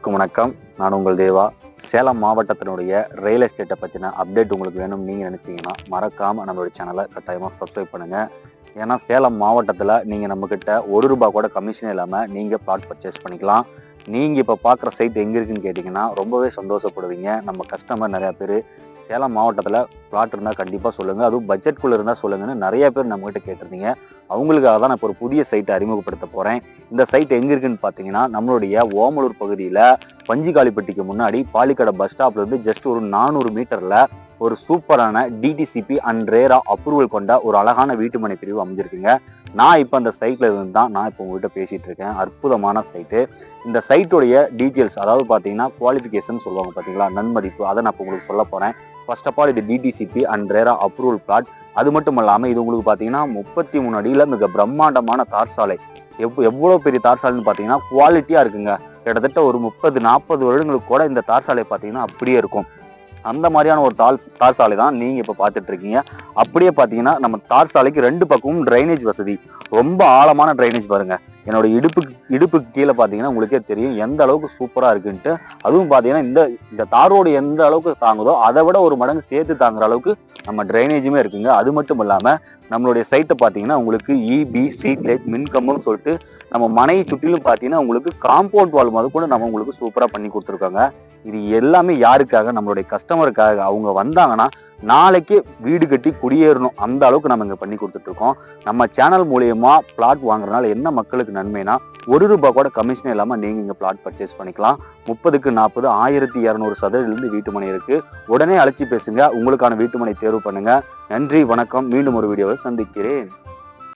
அனைவருக்கும் வணக்கம். நான் உங்கள் தேவா. சேலம் மாவட்டத்தினுடைய ரியல் எஸ்டேட்டை பற்றின அப்டேட் உங்களுக்கு வேணும்னு நீங்கள் நினச்சிங்கன்னா மறக்காமல் நம்மளுடைய சேனலை கட்டாயமாக சப்ஸ்கிரைப் பண்ணுங்கள். ஏன்னா சேலம் மாவட்டத்தில் நீங்கள் நம்மக்கிட்ட ₹1 கூட கமிஷன் இல்லாமல் நீங்கள் பிளாட் பர்ச்சேஸ் பண்ணிக்கலாம். நீங்கள் இப்போ பார்க்குற சைட் எங்கே இருக்குன்னு கேட்டிங்கன்னா ரொம்பவே சந்தோஷப்படுவீங்க. நம்ம கஸ்டமர் நிறையா பேர் சேலம் மாவட்டத்தில் பிளாட் இருந்தால் கண்டிப்பாக சொல்லுங்கள், அதுவும் பட்ஜெட்குள்ளே இருந்தால் சொல்லுங்கன்னு நிறைய பேர் நம்மகிட்ட கேட்டிருந்தீங்க. அவங்களுக்காக தான் நான் இப்போ ஒரு புதிய சைட்டை அறிமுகப்படுத்த போகிறேன். இந்த சைட் எங்கே இருக்குன்னு பார்த்தீங்கன்னா நம்மளுடைய ஓமலூர் பகுதியில் பஞ்சிகாலிப்பட்டிக்கு முன்னாடி பாலிக்கடை பஸ் ஸ்டாப்லேருந்து ஜஸ்ட் ஒரு 400 மீட்டரில் ஒரு சூப்பரான டிடிசிபி அண்ட் ரேரா அப்ரூவல் கொண்ட ஒரு அழகான வீட்டுமனை பிரிவு அமைஞ்சிருக்குங்க. நான் இப்போ அந்த சைட்டில் இருந்து தான் நான் இப்போ உங்கள்கிட்ட பேசிகிட்டு இருக்கேன். அற்புதமான சைட்டு. இந்த சைட்டுடைய டீட்டெயில்ஸ், அதாவது பார்த்தீங்கன்னா குவாலிஃபிகேஷன் சொல்லுவாங்க பார்த்தீங்களா, நன்மதிப்பு, அதை நான் இப்போ உங்களுக்கு சொல்ல போகிறேன். ஃபர்ஸ்ட் ஆஃப் ஆல் இது DTCP and RERA approval plot. அது மட்டும் இல்லாமல் இது உங்களுக்கு பார்த்தீங்கன்னா 33 அடியில் மிக பிரம்மாண்டமான தார் சாலை. எவ்வளோ பெரிய தார் சாலைன்னு பார்த்தீங்கன்னா குவாலிட்டியாக இருக்குங்க. கிட்டத்தட்ட ஒரு 30-40 வருடங்களுக்கு கூட இந்த தார் சாலை பார்த்தீங்கன்னா அப்படியே இருக்கும். அந்த மாதிரியான ஒரு தார் சாலை தான் நீங்கள் இப்போ பார்த்துட்டு இருக்கீங்க. அப்படியே பார்த்தீங்கன்னா நம்ம தார் சாலைக்கு 2 பக்கமும் ட்ரைனேஜ் வசதி, ரொம்ப ஆழமான ட்ரைனேஜ் பாருங்க. என்னோட இடுப்புக்கு கீழே பார்த்தீங்கன்னா உங்களுக்கே தெரியும் எந்த அளவுக்கு சூப்பராக இருக்குன்ட்டு. அதுவும் பார்த்தீங்கன்னா இந்த தாரோடு எந்த அளவுக்கு தாங்குதோ அதை விட ஒரு மடங்கு சேர்த்து தாங்குற அளவுக்கு நம்ம ட்ரைனேஜுமே இருக்குங்க. அது மட்டும் இல்லாமல் நம்மளுடைய சைட்டை பார்த்தீங்கன்னா உங்களுக்கு இபி, ஸ்ட்ரீட் லைட், மின்கம்பம்னு சொல்லிட்டு நம்ம மனையை சுற்றிலும் பார்த்தீங்கன்னா உங்களுக்கு காம்பவுண்ட் வால் முதல் கூட நம்ம உங்களுக்கு சூப்பராக பண்ணி கொடுத்துருக்காங்க. இது எல்லாமே யாருக்காக? நம்மளுடைய கஸ்டமருக்காக. அவங்க வந்தாங்கன்னா நாளைக்கு வீடு கட்டி குடியேறணும், அந்த அளவுக்கு நம்ம இங்கே பண்ணி கொடுத்துட்ருக்கோம். நம்ம சேனல் மூலியமா பிளாட் வாங்குறதுனால என்ன மக்களுக்கு நன்மைனா ₹1 கூட கமிஷன் இல்லாமல் நீங்கள் இங்கே பிளாட் பர்ச்சேஸ் பண்ணிக்கலாம். 30க்கு 40 1200 சதுரடியிலிருந்து வீட்டுமனை இருக்கு. உடனே அழைச்சி பேசுங்க, உங்களுக்கான வீட்டுமனை தேர்வு பண்ணுங்க. நன்றி, வணக்கம். மீண்டும் ஒரு வீடியோவை சந்திக்கிறேன்.